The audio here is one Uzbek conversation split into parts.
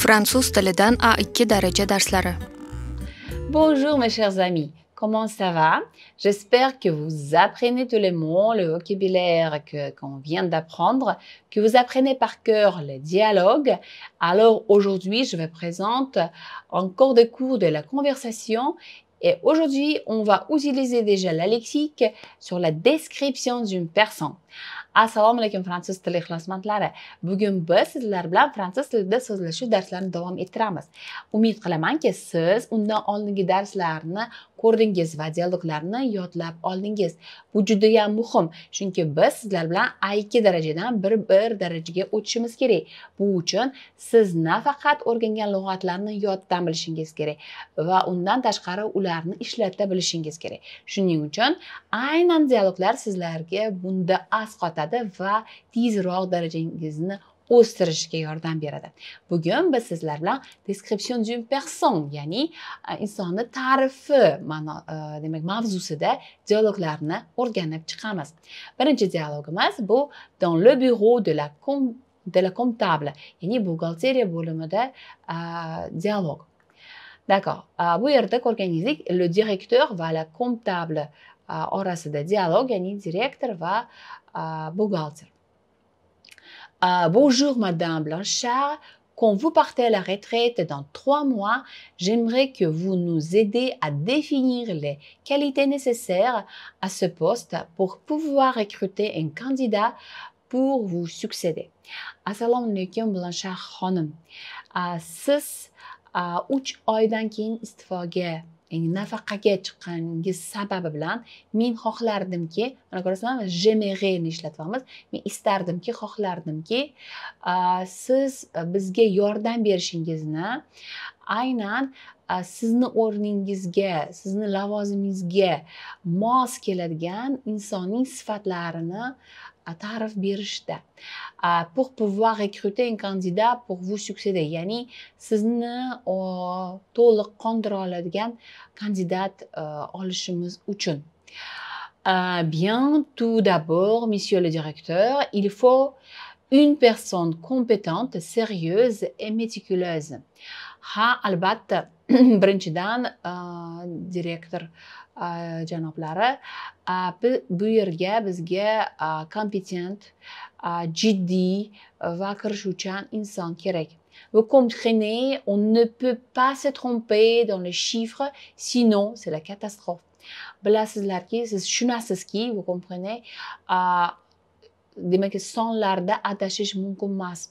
Fransuz tilidan A2 daraja darslari. Bonjour mes chers amis, comment ça va? J'espère que vous apprenez tous les mots, le vocabulaire qu'on vient d'apprendre, que vous apprenez par cœur les dialogues. Alors aujourd'hui, je vous présente encore des cours de la conversation et aujourd'hui, on va utiliser déjà la lexique sur la description d'une personne. Assalomu alaykum fransuz tili ixlosmandlari. Bugun biz sizlar bilan fransuz tilida so'zlashuv darslarini davom ettiramiz. Umid qilamanki, siz undan oldingi darslarni ko'rdingiz va dialoglarni yodlab oldingiz. Bu juda ham muhim, chunki biz sizlar bilan A2 darajadan bir darajaga o'tishimiz kerak. Bu uchun siz nafaqat o'rgangan lug'atlarni yoddan bilishingiz kerak va undan tashqari ularni ishlata bilishingiz kerak. Shuning uchun aynan dialoglar sizlarga bunda asqotadi va tezroq darajangizni o'stirishga yordam beradi. Bugun biz sizlar bilan description d'une personne, ya'ni insonni ta'rifi demak mavzusida dialoglarni o'rganib chiqamiz. Birinchi dialogimiz bu dans le bureau de la comptable, ya'ni buxgalteriya bo'limida dialog. D'accord. Bu yerda ko'rganingizdek, le directeur va la comptable orasida dialog, ya'ni direktor va buxgalter. Bonjour Madame Blanchard, quand vous partez à la retraite dans 3 mois, j'aimerais que vous nous aidiez à définir les qualités nécessaires à ce poste pour pouvoir recruter un candidat pour vous succéder. Assalomu alaykum Blanchard xonim. Siz 3 oydan keyin istifoga, nafaqaga chiqqaningiz sababi bilan men xohlardimki, mana ko'rasizmi, j'aimerais ni ishlatyapmiz. Men istardimki, xohlardimki, siz bizga yordam berishingizni, aynan sizni o'rningizga, sizni lavozimingizga mos keladigan insonning sifatlarini ta'rif berishda. Pour pouvoir recruter un candidat pour vous succéder, ya'ni sizni to'liq qondira oladigan kandidat olishimiz uchun. Bien, tout d'abord, monsieur le directeur, il faut une personne compétente, sérieuse et méticuleuse. Ha, albatta, birinchidan direktor janoblari, bu yerga bizga kompetent, jiddiy va kirishuvchan inson kerak. Vous comprenez, on ne peut pas se tromper dans les chiffres, sinon c'est la catastrophe. Bilasizlarki, siz tushunasizki, vous comprenez, demak sonlarda adashish mumkin emas.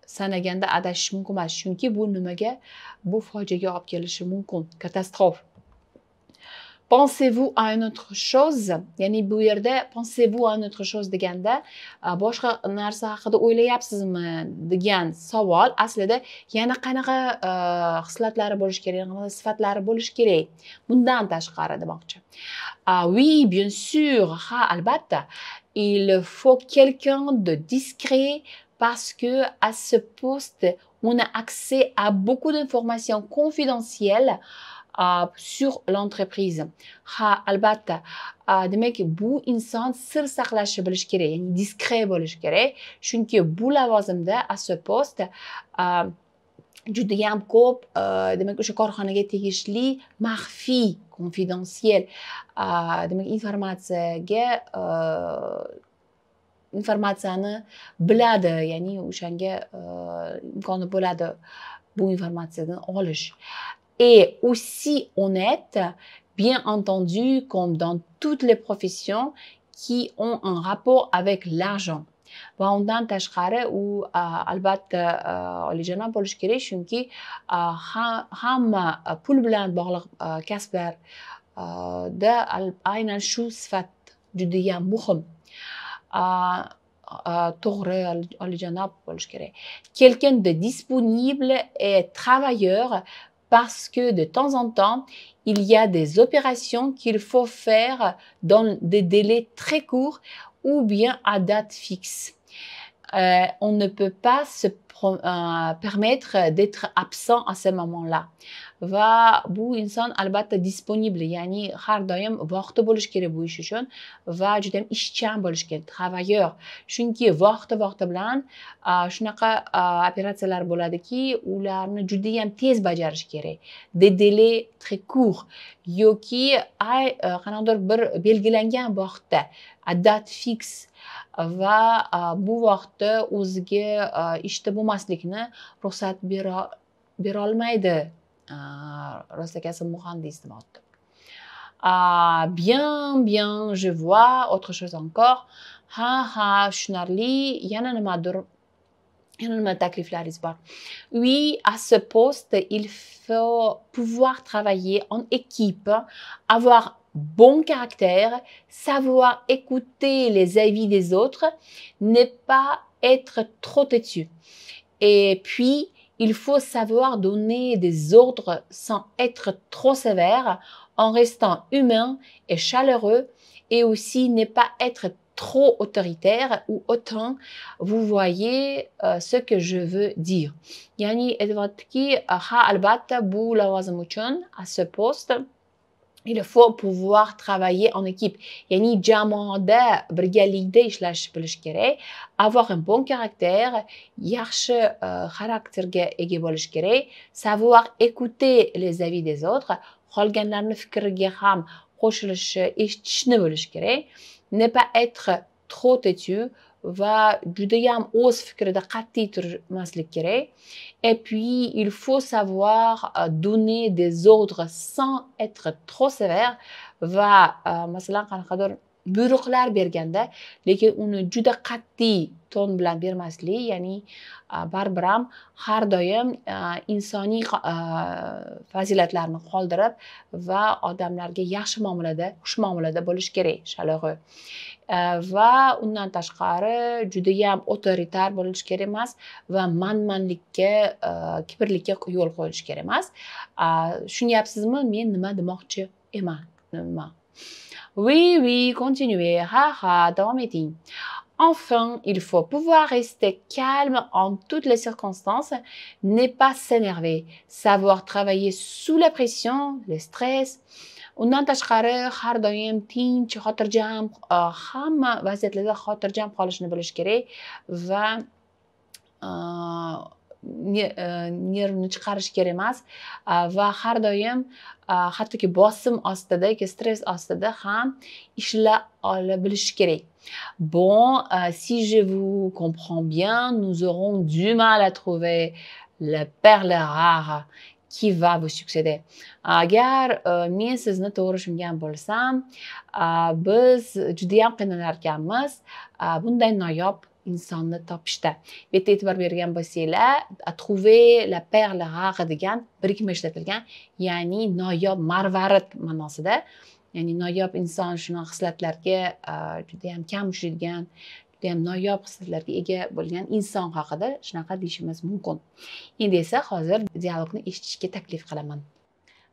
Sanaganda adashish mumkin emas, chunki bu nimaga? Bu fojiaga olib kelishi mumkin, katastrofe. Pensez-vous à une autre chose? Ya'ni bu yerda pensez-vous à une autre chose deganda boshqa narsa haqida o'ylayapsizmi degan savol aslida yana qanaqa xislatlari bo'lishi kerak, qanaqa sifatlari bo'lishi kerak. Bundan tashqari demoqchi. Oui, bien sûr, ha albatta. Il faut quelqu'un de discret parce que à ce poste, on a accès à beaucoup d'informations confidentielles sur l'entreprise. Ha, albatta. Demak, bu inson sir saqlashni bilish kerak, ya'ni diskret bo'lish kerak. Chunki bu lavozimda à ce poste juda ham ko'p, demak, o'sha korxonaga tegishli maxfiy, konfidensial, demak, informatsiyani biladi, ya'ni o'shanga imkoni bo'ladi bu informatsiyadan olish. Et aussi honnête, bien entendu, comme dans toutes les professions qui ont un rapport avec l'argent. Va undan tashqari u albatta olijanob bo'lish kerak, chunki hamma pul bilan bog'liq kasblarda aynan shu sifat juda ham muhim. To'g'ri, olijanob bo'lish kerak. Quelqu'un de disponible et travailleur parce que de temps en temps, il y a des opérations qu'il faut faire dans des délais très courts ou bien à date fixe. On ne peut pas se permettre d'être absent à ce moment-là. va bu inson albatta disponible, ya'ni har doim vaqti bo'lish kerak bu ish uchun va juda ham ishchan bo'lish kerak, travailleur. Chunki vaqti bilan shunaqa operatsiyalar bo'ladiki, ularni juda ham tez bajarish kerak. Des délais très courts yoki qanaqadir bir belgilangan vaqtda, date fixe va bu vaqtda o'ziga ishda bo'lmaslikni ruxsat berolmaydi. Rostakasi muhandis demoqda. Bien, je vois, autre chose encore. Tushunarli, yana nima takliflaringiz bor? Oui, à ce poste, il faut pouvoir travailler en équipe, avoir bon caractère, savoir écouter les avis des autres, ne pas être trop têtu. Et puis, il faut savoir donner des ordres sans être trop sévère, en restant humain et chaleureux, et aussi ne pas être trop autoritaire ou autant. Vous voyez ce que je veux dire. Yani aytyaptiki, albatta bu lavozim uchun à ce poste il faut pouvoir travailler en équipe. Yani jamoada birgalikda ishlash bilish kerak, avoir un bon caractère, yaxshi xarakterga ega bo'lish kerak, savoir écouter les avis des autres, qolganlarning fikriga ham qo'shilishi, eshitishni bilish kerak, ne pas être trop têtu va judayam o'z fikrida qat'iy turmaslik kerak. Et puis, il faut savoir donner des ordres sans être trop sévère va masalan qanaqadir buyruqlar berganda, lekin uni juda qat'iy ton bilan bermaslik, ya'ni baribir ham har doim insoniy fazilatlarni qoldirib va odamlarga yaxshi muomalada, xush muomalada bo'lish kerak, chaleureux. Va undan tashqari judayam autoritar bo'lish kerak emas va manmanlikka, kibrlikka yo'l qo'yish kerak emas. Tushunyapsizmi, men nima demoqchi eman? Oui, continuez. Davom eting. Enfin, il faut pouvoir rester calme en toutes les circonstances, ne pas s'énerver, savoir travailler sous la pression, le stress. Undan tashqari har doim tinch, xotirjam, hamma vaziyatlarda xotirjam qolishni bilish kerak va nervni chiqarish kerak emas va har doim hattoki bosim ostida, stress ostida ham ishlay ola bilish kerak. Bon, si je vous comprends bien, nous aurons du mal à trouver la perle rare qui va vous succéder. Agar men sizni to'g'ri tushungan bo'lsam, biz juda ham qiynalanar ekanmiz bunday noyob insonni topishda. Bu yerda e'tibor bergan bo'lsanglar, trouver la perle rare degan birikma ishlatilgan, ya'ni noyob marvarid ma'nosida. Ya'ni noyob inson shunaqa xislatlarga juda ham kam uchraydigan, juda ham noyob xislatlarga ega bo'lgan inson haqida shunaqa deyishimiz mumkin. Endi esa hozir dialogni eshitishga taklif qilaman.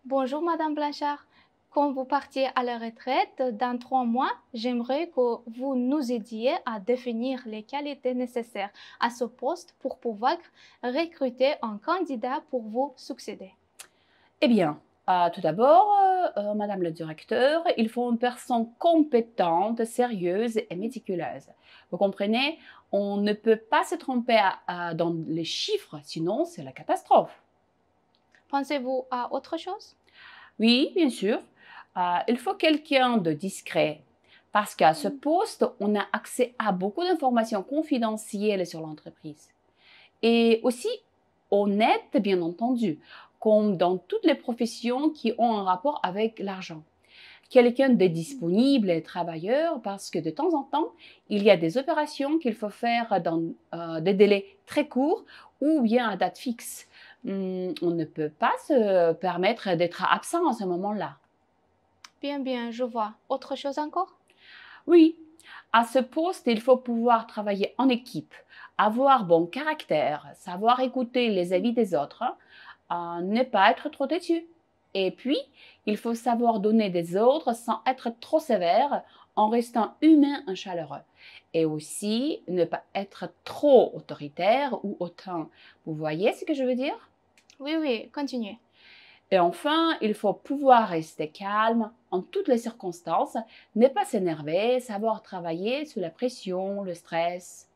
Bonjour Madame Blanchard. Quand vous partiez à la retraite dans 3 mois, j'aimerais que vous nous aidiez à définir les qualités nécessaires à ce poste pour pouvoir recruter un candidat pour vous succéder. Eh bien, tout d'abord, Madame le directeur, il faut une personne compétente, sérieuse et méticuleuse. Vous comprenez? On ne peut pas se tromper dans les chiffres, sinon c'est la catastrophe. Pensez-vous à autre chose? Oui, bien sûr. Il faut quelqu'un de discret parce qu'à ce poste, on a accès à beaucoup d'informations confidentielles sur l'entreprise. Et aussi honnête, bien entendu, comme dans toutes les professions qui ont un rapport avec l'argent. Quelqu'un de disponible et travailleur parce que de temps en temps, il y a des opérations qu'il faut faire dans des délais très courts ou bien à date fixe. On ne peut pas se permettre d'être absent à ce moment-là. Bien, je vois. Autre chose encore? Oui, à ce poste, il faut pouvoir travailler en équipe, avoir bon caractère, savoir écouter les avis des autres, ne pas être trop têtu. Et puis, il faut savoir donner des ordres sans être trop sévère, en restant humain et chaleureux. Et aussi, ne pas être trop autoritaire ou hautain. Vous voyez ce que je veux dire? Oui, continuez. Et enfin, il faut pouvoir rester calme en toutes les circonstances, ne pas s'énerver, savoir travailler sous la pression, le stress.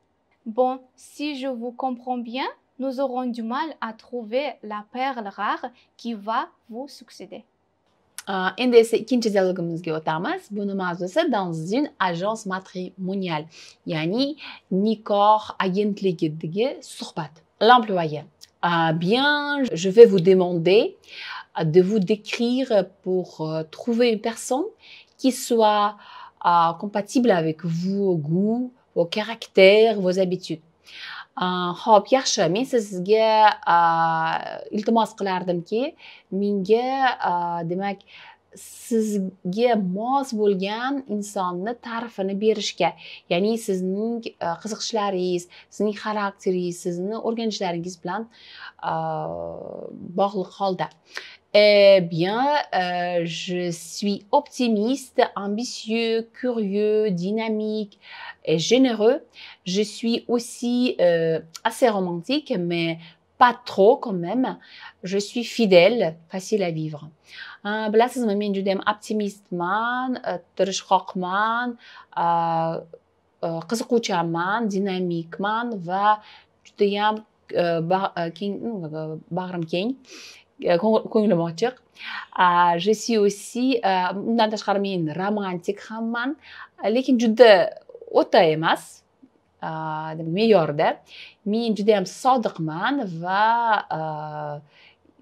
Bon, si je vous comprends bien, nous aurons du mal à trouver la perle rare qui va vous succéder. Endi esa ikkinchi dialogimizga o'tamiz. Buni mavzusi dans une agence matrimoniale, ya'ni nikoh agentligidagi suhbat. L'employé. Bien, je vais vous demander de vous décrire pour trouver une personne qui soit compatible avec vos goûts, vos caractères, vos habitudes. Xo'p, yaxshi. Men sizga iltimos qilardimki, menga demak sizga mos bo'lgan insonni ta'rifini berishga, ya'ni sizning qiziqishlaringiz, sizning xarakteringiz, sizni o'rganishlaringiz bilan bog'liq holda. Eh bien, je suis optimiste, ambitieux, curieux, dynamique et généreux. Je suis aussi assez romantique, mais pas trop quand même. Je suis fidèle, facile à vivre. Bilasizmi, men juda ham optimistman, tirishqoqman, qiziquvchanman, dinamikman va judayam bag'rim keng, ko'nglim ochiq. Je suis aussi undan tashqari men romantik hamman, lekin juda o'ta emas, me'yorda. Men juda ham sodiqman va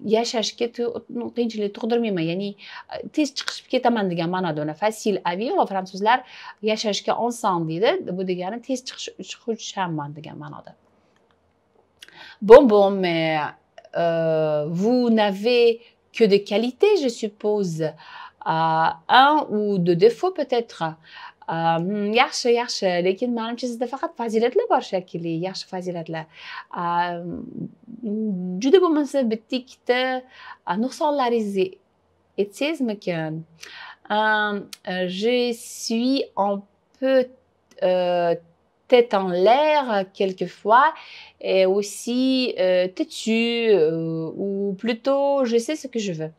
yashashga qiyinchilik tug'dirmayman, ya'ni tez chiqishib ketaman degan ma'noda uni facile à vivre fransuzlar yashashga oson deydi. Bu degani tez chiquvchanman degan ma'noda. Bon, mais vous n'avez que des qualités, je suppose. Un ou deux défauts peut-être. Yaxshi, lekin menimcha sizda faqat fazilatlar bor shekilli, yaxshi fazilatlar. Juda bo'lmasa bitta ikkita nuqsonlaringizni aytsangizmikin? Je suis un peu tête en l'air quelquefois et aussi têtu ou plutôt je sais ce que je veux.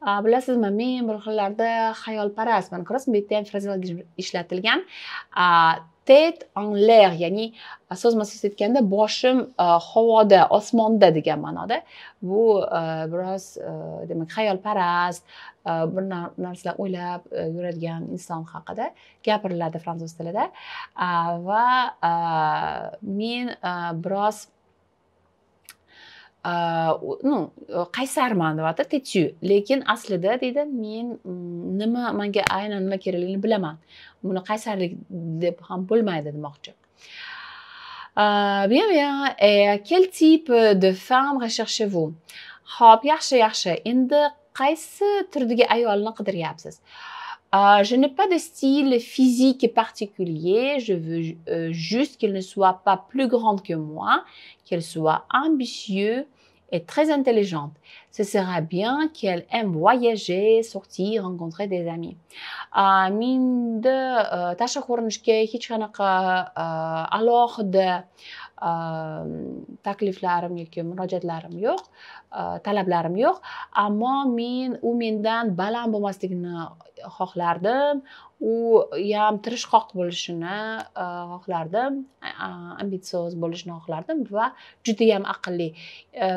Bilasizmi, men bir xillarda xayolparastman. Ko'rasizmi, bu yerda ham frazeologizm ishlatilgan. Tête en l'air, ya'ni so'zma so'z aytganda boshim havoda, osmonda degan ma'noda. Bu biroz demak xayolparast, bir narsalar o'ylab yuradigan inson haqida gapiriladi fransuz tilida. Va men biroz qaysarman deyapti, têtu. Lekin aslida deydi, men menga aynan nima kerakligini bilaman. Buni qaysarlik deb ham bo'lmaydi demoqchi. Bien. Et quel type de femme recherchez-vous? Xo'p, yaxshi. Endi qaysi turdagi ayolni qidiryapsiz? Je n'ai pas de style physique particulier. Je veux juste qu'elle ne soit pas plus grande que moi, qu'elle soit ambitieuse et très intelligente. Ce sera bien qu'elle aime voyager, sortir, rencontrer des amis. Menda tashqi ko'rinishga hech qanaqa alohida takliflarim yoki murojaatlarim yo'q, talablarim yo'q. Ammo u mendan baland bo'lmasligini xohlardim. U ham tirishqoq bo'lishini xohlardim, ambitsioz bo'lishini xohlardim va juda ham aqlli.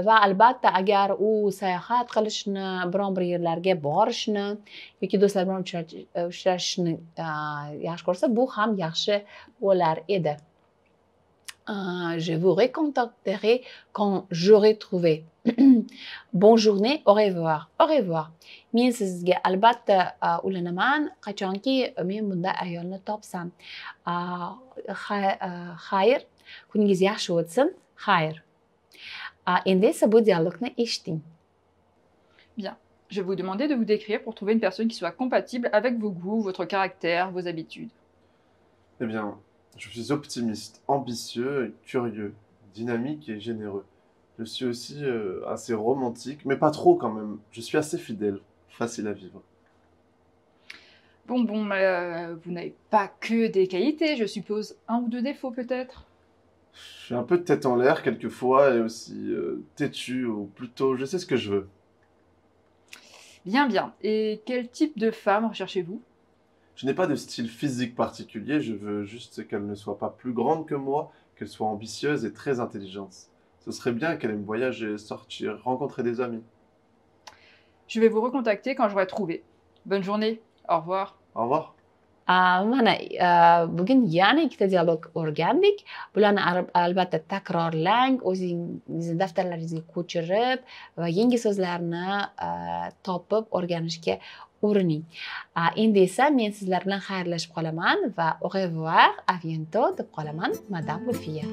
Va albatta, agar u sayohat qilishni, biron bir yerlarga borishni yoki do'stlar bilan uchrashishni yaxshi ko'rsa, bu ham yaxshi bo'lar edi. Je vous recontacterai quand j'aurai trouvé. Bonne journée, au revoir. Au revoir. Men sizga albatta ulanaman, qachonki men bunday ayolni topsam. Xayr, kuningiz yaxshi o'tsin. Xayr. Endi esa bu dialogni eshiting. Bien. Je vais vous demander de vous décrire pour trouver une personne qui soit compatible avec vos goûts, votre caractère, vos habitudes. Eh bien, je suis optimiste, ambitieux, curieux, dynamique et généreux. Je suis aussi assez romantique, mais pas trop quand même. Je suis assez fidèle, facile à vivre. Bon, vous n'avez pas que des qualités, je suppose. Un ou deux défauts peut-être? Je suis un peu de tête en l'air quelquefois et aussi têtu, ou plutôt je sais ce que je veux. Bien, bien. Et quel type de femme recherchez-vous? Je n'ai pas de style physique particulier, je veux juste qu'elle ne soit pas plus grande que moi, qu'elle soit ambitieuse et très intelligente. Ce serait bien qu'elle aime voyager, sortir, rencontrer des amis. Je vais vous recontacter quand j'aurai trouvé. Bonne journée. Au revoir. Au revoir. Mana bugun yana ikkita dialog o'rgandik. Bularni albatta takrorlang, o'zingizni daftarlaringizga ko'chirib va yangi so'zlarni topib o'rganishga urining. Endi esa men sizlar bilan xayrlashib qolaman va au revoir, à bientôt deb qolaman, Madame Gulfiya.